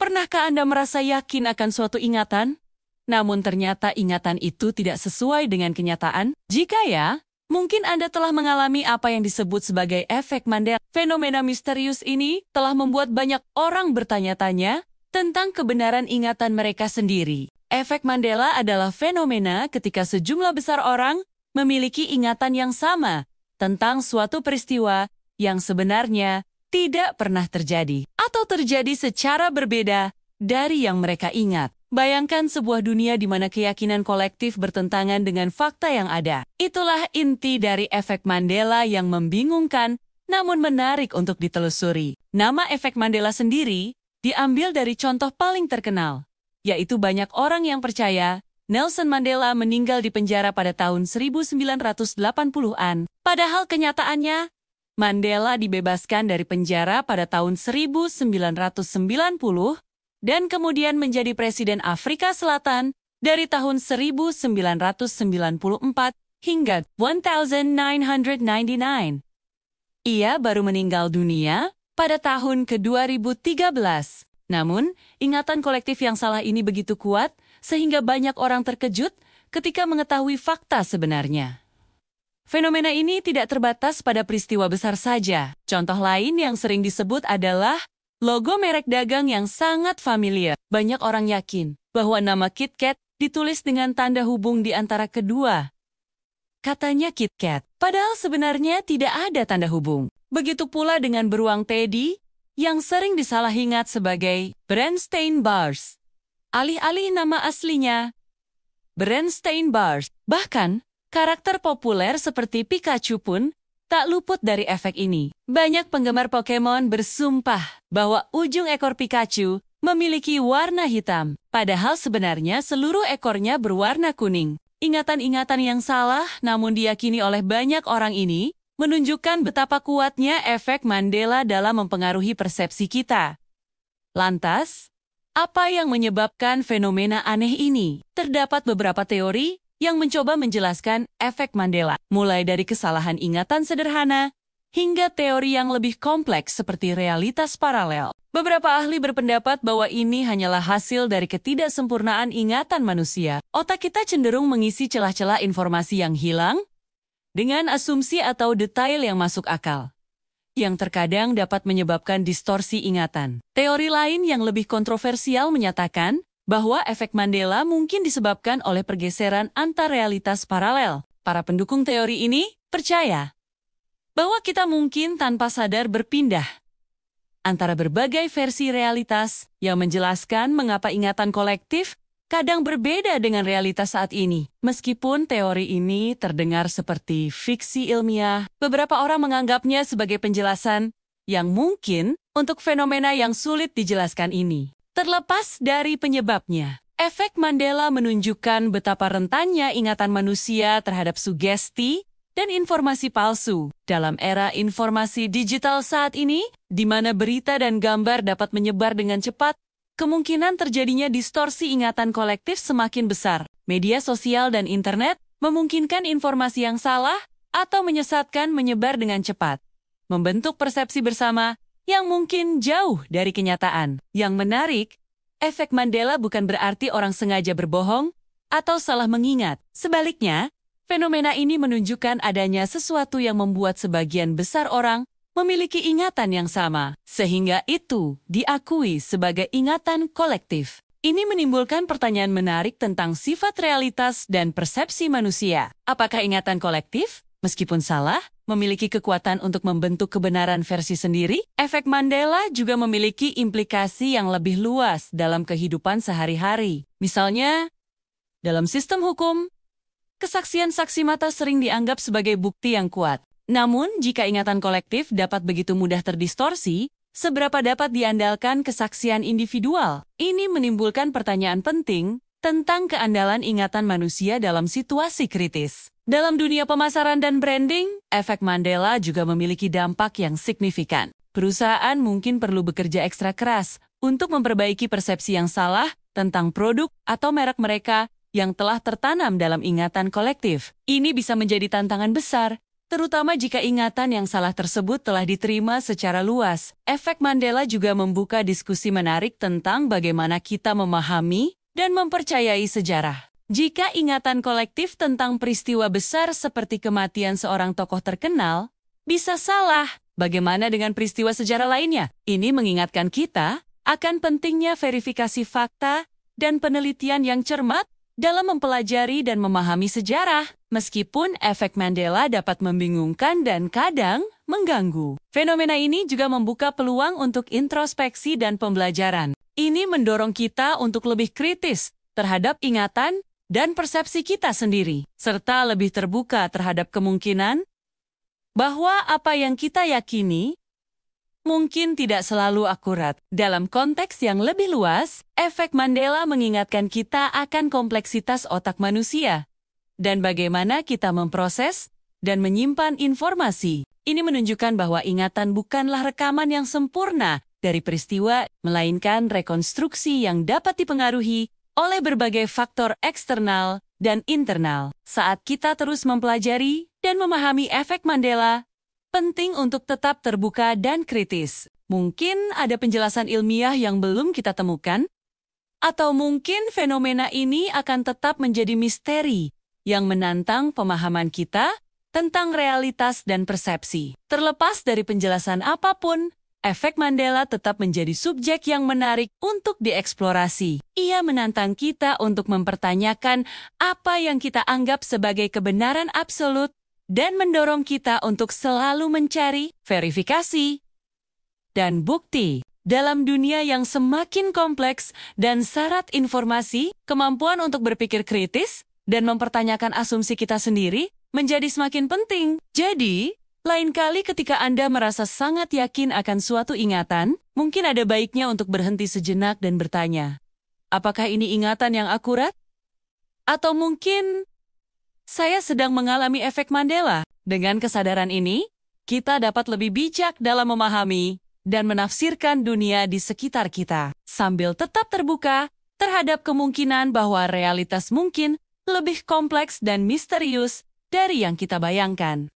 Pernahkah Anda merasa yakin akan suatu ingatan? Namun ternyata ingatan itu tidak sesuai dengan kenyataan? Jika ya, mungkin Anda telah mengalami apa yang disebut sebagai efek Mandela. Fenomena misterius ini telah membuat banyak orang bertanya-tanya tentang kebenaran ingatan mereka sendiri. Efek Mandela adalah fenomena ketika sejumlah besar orang memiliki ingatan yang sama tentang suatu peristiwa yang sebenarnya tidak pernah terjadi atau terjadi secara berbeda dari yang mereka ingat. Bayangkan sebuah dunia di mana keyakinan kolektif bertentangan dengan fakta yang ada. Itulah inti dari efek Mandela yang membingungkan namun menarik untuk ditelusuri. Nama efek Mandela sendiri diambil dari contoh paling terkenal, yaitu banyak orang yang percaya Nelson Mandela meninggal di penjara pada tahun 1980-an. Padahal kenyataannya, Mandela dibebaskan dari penjara pada tahun 1990 dan kemudian menjadi Presiden Afrika Selatan dari tahun 1994 hingga 1999. Ia baru meninggal dunia pada tahun ke-2013. Namun, ingatan kolektif yang salah ini begitu kuat sehingga banyak orang terkejut ketika mengetahui fakta sebenarnya. Fenomena ini tidak terbatas pada peristiwa besar saja. Contoh lain yang sering disebut adalah logo merek dagang yang sangat familiar. Banyak orang yakin bahwa nama KitKat ditulis dengan tanda hubung di antara kedua katanya KitKat, padahal sebenarnya tidak ada tanda hubung. Begitu pula dengan beruang Teddy yang sering disalah-ingat sebagai Berenstain Bars, alih-alih nama aslinya Berenstain Bars. Bahkan, karakter populer seperti Pikachu pun tak luput dari efek ini. Banyak penggemar Pokemon bersumpah bahwa ujung ekor Pikachu memiliki warna hitam, padahal sebenarnya seluruh ekornya berwarna kuning. Ingatan-ingatan yang salah namun diyakini oleh banyak orang ini menunjukkan betapa kuatnya efek Mandela dalam mempengaruhi persepsi kita. Lantas, apa yang menyebabkan fenomena aneh ini? Terdapat beberapa teori yang mencoba menjelaskan efek Mandela, mulai dari kesalahan ingatan sederhana hingga teori yang lebih kompleks seperti realitas paralel. Beberapa ahli berpendapat bahwa ini hanyalah hasil dari ketidaksempurnaan ingatan manusia. Otak kita cenderung mengisi celah-celah informasi yang hilang dengan asumsi atau detail yang masuk akal, yang terkadang dapat menyebabkan distorsi ingatan. Teori lain yang lebih kontroversial menyatakan bahwa efek Mandela mungkin disebabkan oleh pergeseran antar realitas paralel. Para pendukung teori ini percaya bahwa kita mungkin tanpa sadar berpindah antara berbagai versi realitas yang menjelaskan mengapa ingatan kolektif kadang berbeda dengan realitas saat ini. Meskipun teori ini terdengar seperti fiksi ilmiah, beberapa orang menganggapnya sebagai penjelasan yang mungkin untuk fenomena yang sulit dijelaskan ini. Terlepas dari penyebabnya, efek Mandela menunjukkan betapa rentannya ingatan manusia terhadap sugesti dan informasi palsu. Dalam era informasi digital saat ini, di mana berita dan gambar dapat menyebar dengan cepat, kemungkinan terjadinya distorsi ingatan kolektif semakin besar. Media sosial dan internet memungkinkan informasi yang salah atau menyesatkan menyebar dengan cepat, membentuk persepsi bersama yang mungkin jauh dari kenyataan. Yang menarik, efek Mandela bukan berarti orang sengaja berbohong atau salah mengingat. Sebaliknya, fenomena ini menunjukkan adanya sesuatu yang membuat sebagian besar orang memiliki ingatan yang sama, sehingga itu diakui sebagai ingatan kolektif. Ini menimbulkan pertanyaan menarik tentang sifat realitas dan persepsi manusia. Apakah ingatan kolektif, meskipun salah, memiliki kekuatan untuk membentuk kebenaran versi sendiri? Efek Mandela juga memiliki implikasi yang lebih luas dalam kehidupan sehari-hari. Misalnya, dalam sistem hukum, kesaksian saksi mata sering dianggap sebagai bukti yang kuat. Namun, jika ingatan kolektif dapat begitu mudah terdistorsi, seberapa dapat diandalkan kesaksian individual? Ini menimbulkan pertanyaan penting tentang keandalan ingatan manusia dalam situasi kritis. Dalam dunia pemasaran dan branding, efek Mandela juga memiliki dampak yang signifikan. Perusahaan mungkin perlu bekerja ekstra keras untuk memperbaiki persepsi yang salah tentang produk atau merek mereka yang telah tertanam dalam ingatan kolektif. Ini bisa menjadi tantangan besar, terutama jika ingatan yang salah tersebut telah diterima secara luas. Efek Mandela juga membuka diskusi menarik tentang bagaimana kita memahami dan mempercayai sejarah. Jika ingatan kolektif tentang peristiwa besar seperti kematian seorang tokoh terkenal bisa salah, bagaimana dengan peristiwa sejarah lainnya? Ini mengingatkan kita akan pentingnya verifikasi fakta dan penelitian yang cermat dalam mempelajari dan memahami sejarah. Meskipun efek Mandela dapat membingungkan dan kadang mengganggu, fenomena ini juga membuka peluang untuk introspeksi dan pembelajaran. Ini mendorong kita untuk lebih kritis terhadap ingatan dan persepsi kita sendiri, serta lebih terbuka terhadap kemungkinan bahwa apa yang kita yakini mungkin tidak selalu akurat. Dalam konteks yang lebih luas, efek Mandela mengingatkan kita akan kompleksitas otak manusia dan bagaimana kita memproses dan menyimpan informasi. Ini menunjukkan bahwa ingatan bukanlah rekaman yang sempurna dari peristiwa, melainkan rekonstruksi yang dapat dipengaruhi oleh berbagai faktor eksternal dan internal. Saat kita terus mempelajari dan memahami efek Mandela, penting untuk tetap terbuka dan kritis. Mungkin ada penjelasan ilmiah yang belum kita temukan, atau mungkin fenomena ini akan tetap menjadi misteri yang menantang pemahaman kita tentang realitas dan persepsi. Terlepas dari penjelasan apapun, efek Mandela tetap menjadi subjek yang menarik untuk dieksplorasi. Ia menantang kita untuk mempertanyakan apa yang kita anggap sebagai kebenaran absolut dan mendorong kita untuk selalu mencari verifikasi dan bukti. Dalam dunia yang semakin kompleks dan syarat informasi, kemampuan untuk berpikir kritis dan mempertanyakan asumsi kita sendiri menjadi semakin penting. Jadi, lain kali ketika Anda merasa sangat yakin akan suatu ingatan, mungkin ada baiknya untuk berhenti sejenak dan bertanya, apakah ini ingatan yang akurat? Atau mungkin saya sedang mengalami efek Mandela. Dengan kesadaran ini, kita dapat lebih bijak dalam memahami dan menafsirkan dunia di sekitar kita, sambil tetap terbuka terhadap kemungkinan bahwa realitas mungkin lebih kompleks dan misterius dari yang kita bayangkan.